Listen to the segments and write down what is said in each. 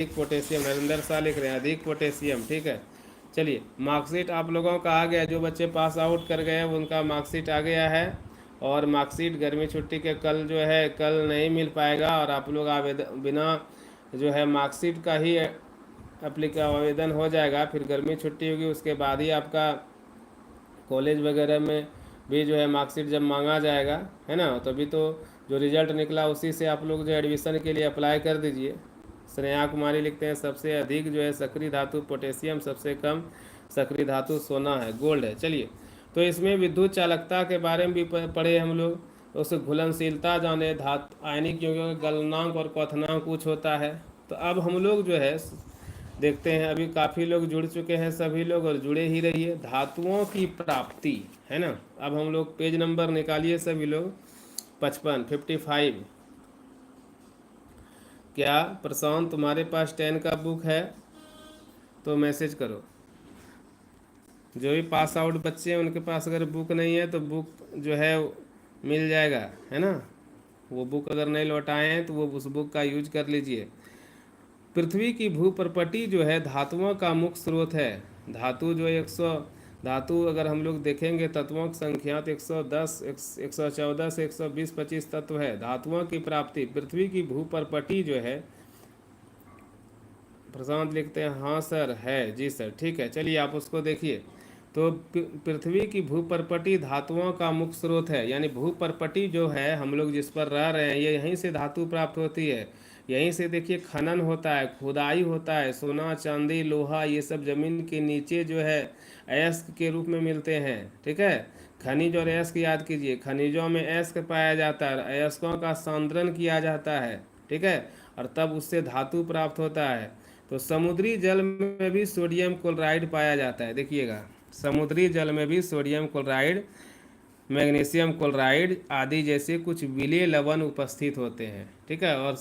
अधिक पोटेशियम, नरेंद्र शाह लिख रहे हैं अधिक पोटेशियम। ठीक है, चलिए मार्कशीट आप लोगों का आ गया, जो बच्चे पास आउट कर गए उनका मार्कशीट आ गया है। और मार्कशीट गर्मी छुट्टी के कल जो है कल नहीं मिल पाएगा, और आप लोग आवेदन बिना जो है मार्कशीट का ही आवेदन हो जाएगा। फिर गर्मी छुट्टी होगी उसके बाद ही आपका कॉलेज वगैरह में भी जो है मार्कशीट जब मांगा जाएगा, है ना, तभी तो जो रिजल्ट निकला उसी से आप लोग जो एडमिशन के लिए अप्लाई कर दीजिए। स्नेहा कुमारी लिखते हैं सबसे अधिक जो है सक्रिय धातु पोटेशियम, सबसे कम सक्रिय धातु सोना है, गोल्ड है। चलिए, तो इसमें विद्युत चालकता के बारे में भी पढ़े हम लोग, उसकी घुलनशीलता जाने, धातु आयनिक यौगिकों का गलनांक और क्वथनांक कुछ होता है। तो अब हम लोग जो है देखते हैं, अभी काफ़ी लोग जुड़ चुके हैं सभी लोग, और जुड़े ही रहिए। धातुओं की प्राप्ति, है ना। अब हम लोग पेज नंबर निकालिए सभी लोग, 55। क्या प्रशांत तुम्हारे पास 10 का बुक है तो मैसेज करो। जो भी पास आउट बच्चे हैं उनके पास अगर बुक नहीं है तो बुक जो है मिल जाएगा, है ना। वो बुक अगर नहीं लौटाए हैं तो वो उस बुक का यूज कर लीजिए। पृथ्वी की भूप्रपटी जो है धातुओं का मुख्य स्रोत है। धातु जो 100 धातु अगर हम लोग देखेंगे तत्वों की संख्या तो 110 114 से 120 25 तत्व है। धातुओं की प्राप्ति पृथ्वी की भूप्रपटी जो है, प्रशांत लिखते हैं हाँ सर है, जी सर, ठीक है। चलिए आप उसको देखिए। तो पृथ्वी की भूप्रपटी धातुओं का मुख्य स्रोत है, यानी भूप्रपटी जो है हम लोग जिस पर रह रहे हैं ये यहीं से धातु प्राप्त होती है। यहीं से देखिए खनन होता है, खुदाई होता है, सोना चांदी लोहा ये सब ज़मीन के नीचे जो है अयस्क के रूप में मिलते हैं। ठीक है, खनिज और अयस्क याद कीजिए, खनिजों में अयस्क पाया जाता है, अयस्कों का सांद्रण किया जाता है। ठीक है, और तब उससे धातु प्राप्त होता है। तो समुद्री जल में भी सोडियम क्लोराइड पाया जाता है, देखिएगा समुद्री जल में भी सोडियम क्लोराइड, मैग्नीशियम क्लोराइड आदि जैसे कुछ विलेय लवण उपस्थित होते हैं। ठीक है, और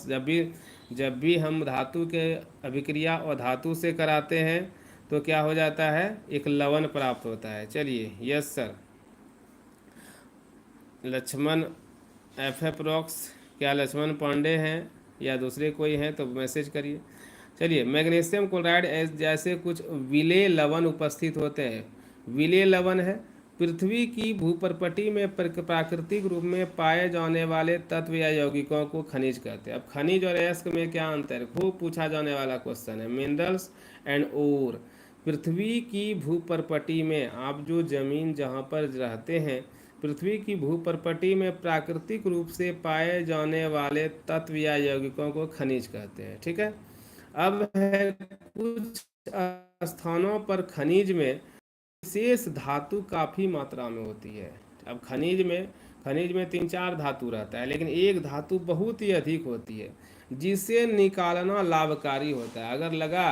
जब भी हम धातु के अभिक्रिया और धातु से कराते हैं तो क्या हो जाता है, एक लवण प्राप्त होता है। चलिए, यस सर। लक्ष्मण एफ रॉक्स, क्या लक्ष्मण पांडे हैं या दूसरे कोई हैं तो मैसेज करिए। चलिए, मैग्नीशियम क्लोराइड जैसे कुछ विलेय लवण उपस्थित होते हैं। विलेय लवण है पृथ्वी की भूप्रपटी में प्राकृतिक रूप में पाए जाने वाले तत्व या यौगिकों को खनिज कहते हैं। अब खनिज और अयस्क में क्या अंतर है, खूब पूछा जाने वाला क्वेश्चन है। मिनरल्स एंड ओर, पृथ्वी की भूप्रपटी में आप जो जमीन जहाँ पर रहते हैं, पृथ्वी की भूप्रपटी में प्राकृतिक रूप से पाए जाने वाले तत्व या यौगिकों को खनिज कहते हैं। ठीक है, अब है कुछ स्थानों पर खनिज में विशेष धातु काफ़ी मात्रा में होती है। अब खनिज में 3-4 धातु रहता है, लेकिन एक धातु बहुत ही अधिक होती है जिसे निकालना लाभकारी होता है। अगर लगा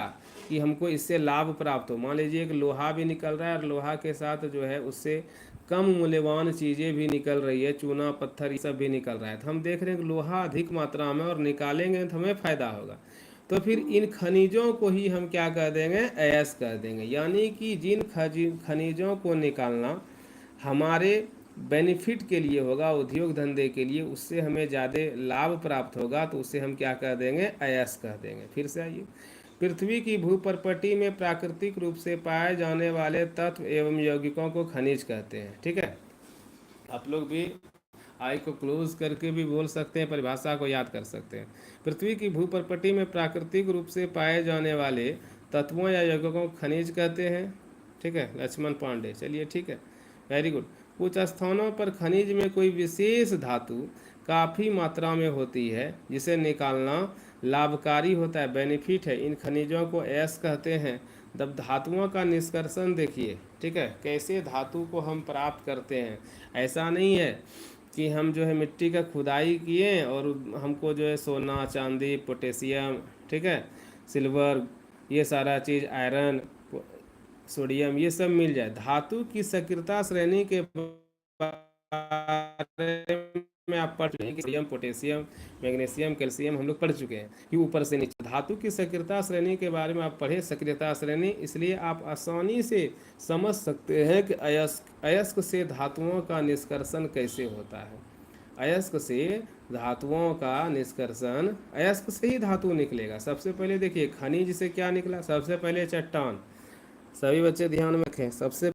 कि हमको इससे लाभ प्राप्त हो, मान लीजिए एक लोहा भी निकल रहा है और लोहा के साथ जो है उससे कम मूल्यवान चीज़ें भी निकल रही है, चूना पत्थर ये सब भी निकल रहा है, तो हम देख रहे हैं कि लोहा अधिक मात्रा में और निकालेंगे तो हमें फ़ायदा होगा। तो फिर इन खनिजों को ही हम क्या कर देंगे, अयस्क कर देंगे। यानी कि जिन खनिजों को निकालना हमारे बेनिफिट के लिए होगा, उद्योग धंधे के लिए, उससे हमें ज़्यादा लाभ प्राप्त होगा, तो उससे हम क्या कर देंगे, अयस्क कर देंगे। फिर से आइए, पृथ्वी की भूप्रपटी में प्राकृतिक रूप से पाए जाने वाले तत्व एवं यौगिकों को खनिज कहते हैं। ठीक है, आप लोग भी आई को क्लोज करके भी बोल सकते हैं, परिभाषा को याद कर सकते हैं। पृथ्वी की भूप्रपटी में प्राकृतिक रूप से पाए जाने वाले तत्वों या यौगिकों को खनिज कहते हैं। ठीक है, लक्ष्मण पांडे, चलिए ठीक है, वेरी गुड। कुछ स्थानों पर खनिज में कोई विशेष धातु काफ़ी मात्रा में होती है जिसे निकालना लाभकारी होता है, बेनिफिट है। इन खनिजों को एस कहते हैं। तब धातुओं का निष्कर्षण देखिए, ठीक है, कैसे धातु को हम प्राप्त करते हैं। ऐसा नहीं है कि हम जो है मिट्टी का खुदाई किए और हमको जो है सोना चांदी पोटेशियम, ठीक है, सिल्वर, ये सारा चीज़, आयरन सोडियम, ये सब मिल जाए। धातु की सक्रियता श्रेणी के बारे में आप पढ़ चुके हैं कि सोडियम पोटेशियम मैग्नीशियम कैल्शियम हम लोग पढ़ चुके हैं कि ऊपर से नीचे। धातु की सक्रियता श्रेणी के बारे में आप पढ़े, सक्रियता श्रेणी, इसलिए आप आसानी से समझ सकते हैं कि अयस्क से धातुओं का निष्कर्षण कैसे होता है। अयस्क से धातुओं का निष्कर्षण, अयस्क से ही धातु निकलेगा। सबसे पहले देखिए खनिज से क्या निकला, सबसे पहले चट्टान। सभी बच्चे ध्यान में रखें, सबसे